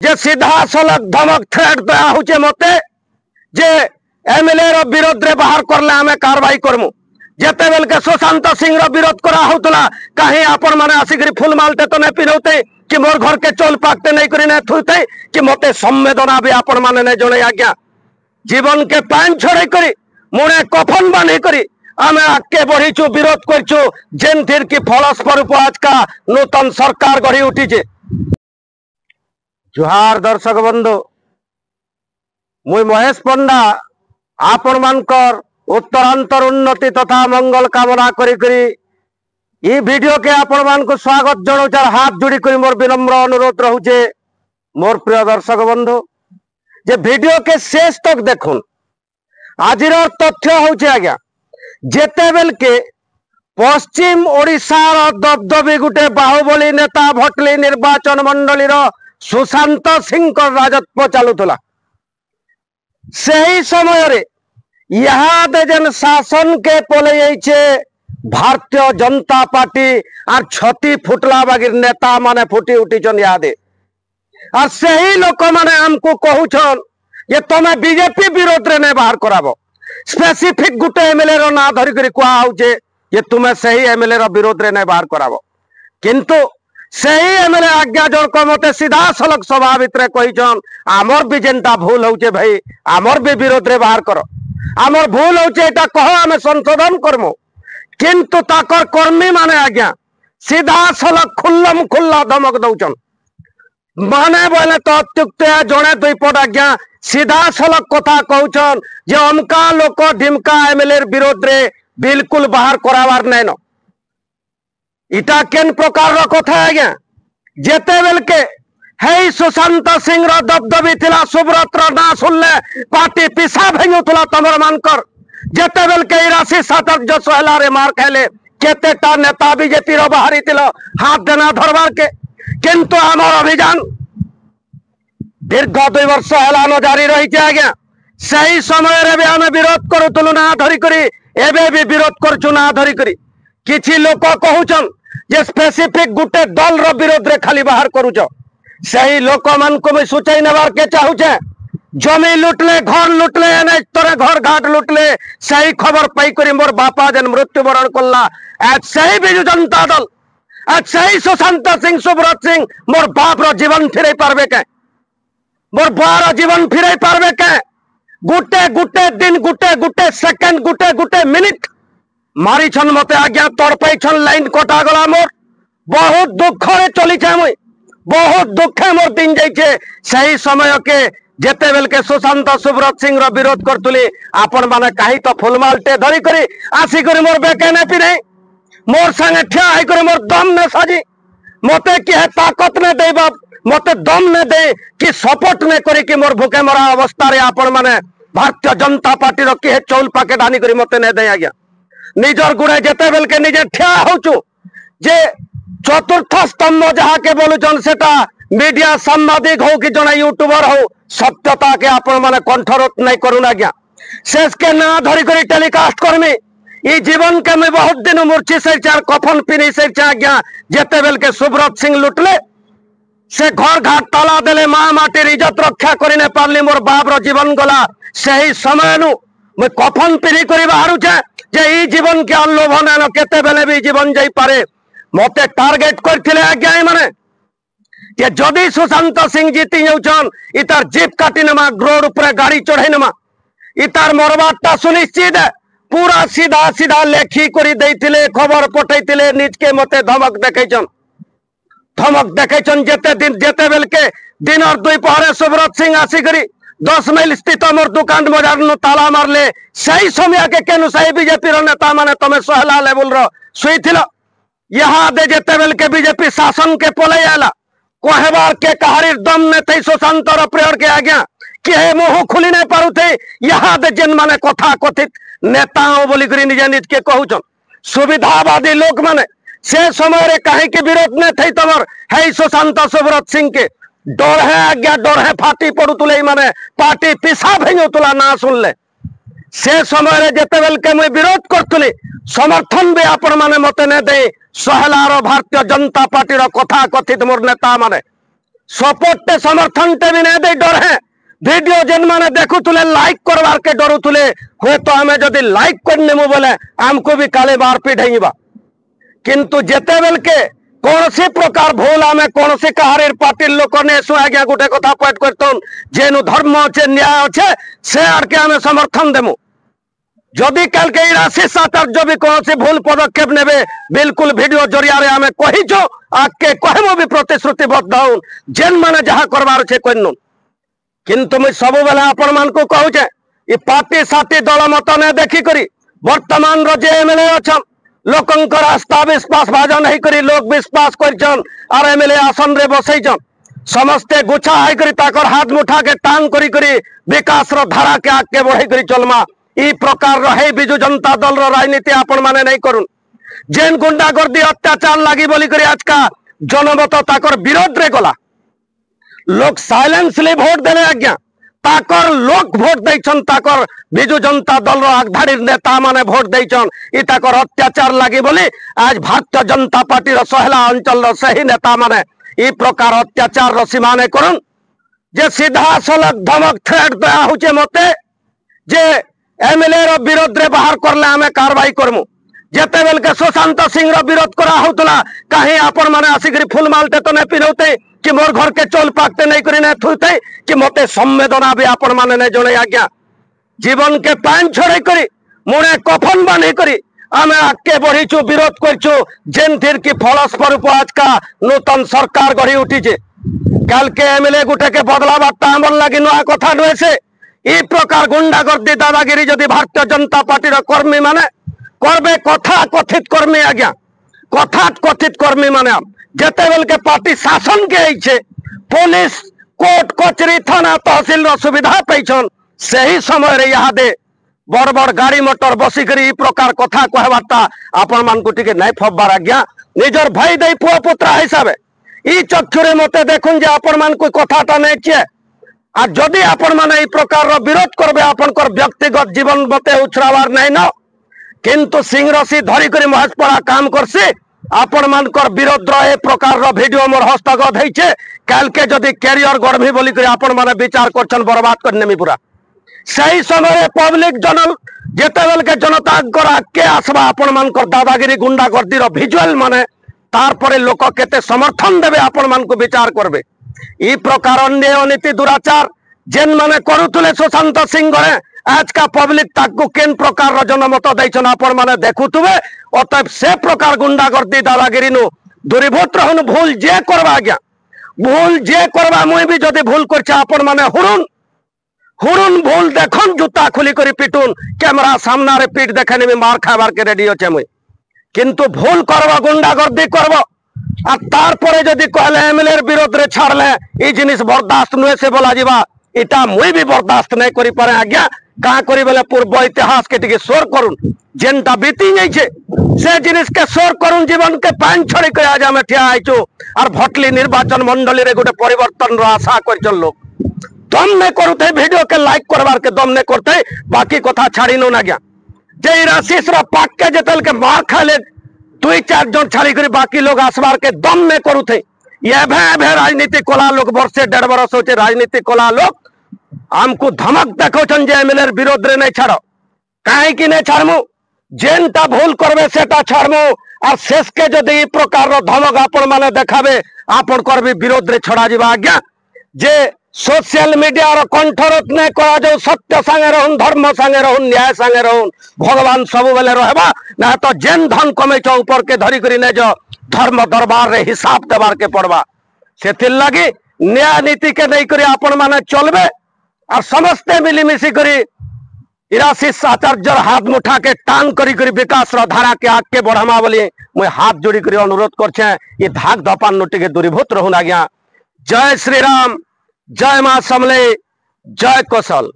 जे सीधा सलख धमक थ्रेट दया होचे मते जे एमएलए रो विरोध रे बाहर करले आमे कार्रवाई करमु जेते बेल के सुशांत सिंह रो विरोध करा होतला कहीं आपण माने आसिकरी फुल मालते तो ने पिनौते कि मोर घर के चोल पाकते नहीं करी ने थुते कि मते संवेदना भी आपण माने ने जणे आज्ञा जीवन के पान छोड़े करी मुने कफन बांधी करी आमे आके बढ़ीचु विरोध करछु जेन थिर की फलस्वरूप आज का नूतन सरकार गढ़ी उठीचे। जुहार दर्शक बंधु मुई महेश पंडा आपण मानकर उत्तरांतर उन्नति तथा मंगल कामना करी करी ये वीडियो के आपण मान को स्वागत जनाऊचार हाथ जोड़ी करी मोर विनम्र अनुरोध रहुचे मोर प्रिय दर्शक बंधु जे वीडियो के शेष तक देखुन आजिर तथ्य होचे आज्ञा जेते बेल के पश्चिम ओडिशार दबदबी गुटे बाहुबली नेता भटली निर्वाचन मंडली सुशांत सिंह राजत्व चलुला सही समय रे यहाँ जेन शासन के पलैछे भारतीय जनता पार्टी और छती फुटला बागिर नेता माने फुटी उठीचन यादे और सही लोक माने हमको कहूछन ये तमे बीजेपी विरोध रे ने बाहर कराबो स्पेसिफिक गुटे एमएलए रो ना धरि करी कुआ होचे ये तुमे सही एमएलए रो विरोध रे ने बाहर कराबो किंतु सही एमएलए आज्ञा जोर को मते सीधा सलख सभा भितरे कहिछन आमर भी जेनता भूल होचे भाई आमर भी विरोध रे बाहर करो आमर भूल होचे एटा कहो आमे संशोधन करमु किंतु ताकर कर्मी माने आज्ञा सीधा सलख खुल्लम खुल्ला धमक दउचन माने बोले तो अत्युक्त जड़े दुई पट आज्ञा सीधा सलख कथा कहउछन जे अमका लोक ढिमका एमएलए विरोध रे बिल्कुल बाहर करावार नैन इटा केन प्रकार रो कथा आज्ञा जेते बेल के हे सुशांत सिंह रो दबदबी थिला सुब्रत रो ना सुनले पार्टी पिसा भेजुतला तमर मानकर जेते बेल के राशि सातक जो सोहला रे मार कहले केतेटा नेता बीजेपी रो बाहरी थिलो हाथ देना धरबार के किंतु आमर अभियान दीर्घ 2 वर्ष हेलानो जारी रही आज्ञा सही समय रे भी आमे विरोध करूतलु ना धरी करी एबे भी विरोध करछु ना धरी करी किछि लोक कहउछन जे स्पेसिफिक गुटे दल रो विरोध रे खाली बाहर करूछ सही लोक मान को मैं सूचाई नेबार के चाहूछे जमी लुटले घर लुटले एने तोरे घर घाट लुटले सही खबर पाई करी मोर बापा जन मृत्युवरण करला आज सही बिजु जनता दल आज सही सुशांत सिंह सुब्रत सिंह मोर बाप रो जीवन फिरे पारबे के मोर बार जीवन फिरे पारबे के गुटे गुटे दिन गुटे गुटे सेकंड गुटे गुटे मिनिट मारी छन मते आज्ञा तड़पाई छन लाइन कटा गला मोर बहुत दुख रे चली छे मुई बहुत दुखे मोर दिन जाइछे सही समय के जेते बेल के सुशांत सुब्रत सिंह रो विरोध करतुली आपण माने काहे तो फुलमालटे धरी करी आसी करी मोर बेके ने पि नहीं मोर संगे ठिया है करे मोर दम ने साजी मते कि है ताकत ने दे बाप मते दम ने दे कि सपोर्ट ने करी कि मोर भूखे मरा अवस्था रे आपण माने भारतीय जनता पार्टी रो कि है चौल पाकेट आनी करी मते ने दे आज्ञा निजर गुणे जेते बेल के निजे ठिया होचु जे चतुर्थ स्तंभ जहा के बोलुचन सेटा मीडिया सांबादिक हो कि जने यूट्यूबर हो सत्यता के आपण माने कंठरोध नहीं करूना आज्ञा शेष के ना धरी करी टेलीकास्ट करमी ये जीवन के मैं बहुत दिन मूर्छी से चार कफन पीनी से आज्ञा जेते बेल के सुब्रत सिंह लुटले से घर घाट ताला देले माँ माटी इज्जत रक्षा करी ने पारली मोर बाप रो जीवन गला सही समय नु मैं कफन पीनी करी बाहरु छे जे ई जीवन के अल्लोभन न केते बेले भी जीवन जाई पारे मते टार्गेट करथिले आज्ञा माने जे जदी सुशांत सिंह जीती जाउछन इतार जीप काटी नमा रोड ऊपर गाड़ी चढ़ाई नमा इतार मरबाटा सुनिश्चित है पूरा सीधा सीधा लेखी करी देइथिले खबर पठैथिले निज के मते धमक देखैछन जेते दिन जेते बेल के दिन और 2 पहरे सुब्रत सिंह आसी करी 10 माइल स्थित मोर दुकान बाजार नु ताला मारले सही समय के केनु सही बीजेपी रो नेता माने तमे सहला लेवल रो सुइथिलो यहाँ दे जेते बेल के बीजेपी शासन के पलै आला कहबार के कहारीर दम ने तै सुशांत रो प्रयोग के आज्ञा कि हे मुह खुली नहीं पारुथे यहाँ दे जेन माने कथा कथित नेताओं बोली करी निजे निज के कहूछन सुविधावादी लोक माने से समय रे काहे के विरोध ने थई तमर हे सुशांत सुब्रत सिंह के डर है आज्ञा डर है फाटी पड़ुतुले माने पार्टी पिसा भेजुतुला ना सुनले से समय रे जेते बेल के मैं विरोध करतुली समर्थन भी आपण माने मते ने दे सहलारो भारतीय जनता पार्टी रो कथा कथित मोर नेता माने सपोर्ट टे समर्थन टे भी नहीं दे डर है वीडियो जेन माने देखुले लाइक करवार के डरुले हुए तो आम जदि लाइक करनेमु बोले आमको भी काले मारपिट होइबा किंतु जेते बेल के कौन सी प्रकार भूल आम कौन सी कहार पार्टी लोक ने आज्ञा गोटे कथा पॉइंट करतन जेनु धर्म अच्छे न्याय अच्छे से आड़ के आम समर्थन देमु जदि कल के आशीष आचार्य भी कौन सी भूल पदक्षेप नेबे बिल्कुल वीडियो जरिया रे आम कहीचु आके कहबो भी प्रतिश्रुतिबद्ध हूँ जेन माने जहाँ करवार अच्छे करनु किंतु मुझ सब बेले आपण मान को कहूचे ये पार्टी साथी दल मत ने देखी करी वर्तमान रो जे एमएलए अच्छा लोकंकर आस्था विश्वास भाजन नहीं करी लोक विश्वास करछन और एमएलए आसन रे बसैछन समस्ते गुछा है करी ताकर हाथ मुठा के टांग करी करी विकास रो धारा के आगे बढ़े करी चलमा ई प्रकार रो है बिजु जनता दल रो राजनीति आपण माने नहीं करुन जेन गुंडागर्दी अत्याचार लागी बोली करी आज का जनमत ताकर विरोध रे गला लोग साइलेंसली भोट देने आज्ञा ताकर लोक भोट देछन ताकर बिजु जनता दल रो आगधाड़ी नेता माने भोट देछन ई ताकर अत्याचार लागी बोली आज भारतीय जनता पार्टी रो सहला अंचल रो सही नेता माने ई प्रकार अत्याचार रो सीमाने करन जे सीधा सलग धमक थ्रेट दया होचे मते जे एमएलए रो विरोध रे बाहर करले आमे कार्रवाई करमु जेते बेल के सुशांत सिंह रो विरोध करा होतला कहीं आपण माने आसिकरी फुल मालते तो ने पिनौते कि मोर घर के चोल पाकते नहीं करी नहीं थुते कि मते संवेदना भी आपण माने नहीं जणे आज्ञा जीवन के पान छोड़े करी मुने कफन बांधी करी आमे आके बढ़ीचु विरोध करछु जेन थीर की फलस्वरूप आज का नूतन सरकार गढ़ी उठी जे कल के एमएलए गुटे के बदला बार्ता हमर लगी नुआ कथा नुहे से ई प्रकार गुंडागर्दी दादागिरी जदि भारतीय जनता पार्टी रो कर्मी माने करबे कथा कथित कर्मी आज्ञा कथा कथित कर्मी माने जेते बेल के पार्टी शासन के आइछे पुलिस कोर्ट कचहरी थाना तहसील रो सुविधा पैछन सही समय रे यहाँ दे बड़ बड़ गाड़ी मोटर बसिकरी ई प्रकार कथा कहबार्ता आपण मान को टिके नहीं फब्बार आज्ञा निजर भाई दे पुआ पुत्रा हिसाबे ई चक्षुरे मते देखुन जे आपण मान को कथाटा नहीं छे आ जदि आपण माने ई प्रकार रो विरोध करबे आपनकर व्यक्तिगत जीवन मते उछरावार नहीं न किंतु सिंह रसी धरी करी महजपड़ा काम करसी आपण मानकर विरोध ए प्रकार रो वीडियो मोर हस्तगत होइछे काल के जदि कैरियर गढ़मी बोली करी आपण माने विचार करछन बर्बाद करने में पूरा सही समय पब्लिक जनल जेते बेल के जनता कर के आसबा आपण मानकर दादागिरी गुंडागर्दी रो विजुअल माने तार परे लोक केते समर्थन देबे आपण मान को विचार करबे ई प्रकार अन्याय अनीति दुराचार जेन माने करूथुले सुशांत सिंह गरे आज का पब्लिक ताकू केन प्रकार जनमत देछन आपण माने देखुथुबे अतएव से प्रकार गुंडागर्दी दादागिरी नु दूरीभूत रहन भूल जे करबा आज्ञा भूल जे करबा मुई भी जदि भूल करछे आपण माने हुरुन हुरुन भूल देखन जूता खुली करी पिटुन कैमरा सामना रे पीट देखने में मार खाबार के रेडी होचे मुई किंतु भूल करबा गुंडागर्दी करबा आ तार परे जदि कहले एमएलए विरोध रे छाड़ले ई जिनिस बर्दाश्त नुहे से बोला जीवा इटा मुई भी बर्दाश्त नहीं करी पारे आज्ञा का करी बेले पूर्व इतिहास के टिके शोर करुन जेनटा बीती नहीं छे से जिनिस के शोर करुन जीवन के पान छोड़ी के आज हम ठिया आइछु और भटली निर्वाचन मंडली रे गोटे परिवर्तन रो आशा कर चल लोग दम नहीं करते वीडियो के लाइक करवार के दम नहीं करते बाकी कथा छाड़ी नो ना गया जे आशीष रो पाक के जतल के मार खाले दुई चार जन छाड़ी करी बाकी लोग आसबार के दम नहीं करूथे ये भे राजनीति कला लोग वर्षे 1.5 वर्ष होचे राजनीति कला लोग आमको धमक देखौछन जे एमएलए विरोध रे नहीं छाड़ो काहे कि नहीं छाड़मु जेनटा भूल करबे सेटा छाड़मु और शेष के जदि ई प्रकार रो धमक आपण माने देखाबे आपण करबे विरोध रे छड़ा जीवा आज्ञा जे सोशल मीडिया रो कंठरोध नहीं करा जो सत्य संगे रहन धर्म संगे रहन न्याय संगे रहन भगवान सब बेले रहबा ना तो जेन धन कमेछ ऊपर के धरी करी ने जो धर्म दरबार रे हिसाब देबार के पड़वा सेथिर लागी न्याय नीति के नहीं करी आपण माने चलबे और समस्ते मिलीमिशी करी आशीष आचार्य हाथ मुठा के टांग करी करी विकास रो धारा के आगे बढ़ामा बोली मुझे हाथ जोड़ी करी अनुरोध करछे ये धाक धपान नुटी के दूरीभूत रहून आज्ञा जय श्री राम जय मां समले जय कौशल।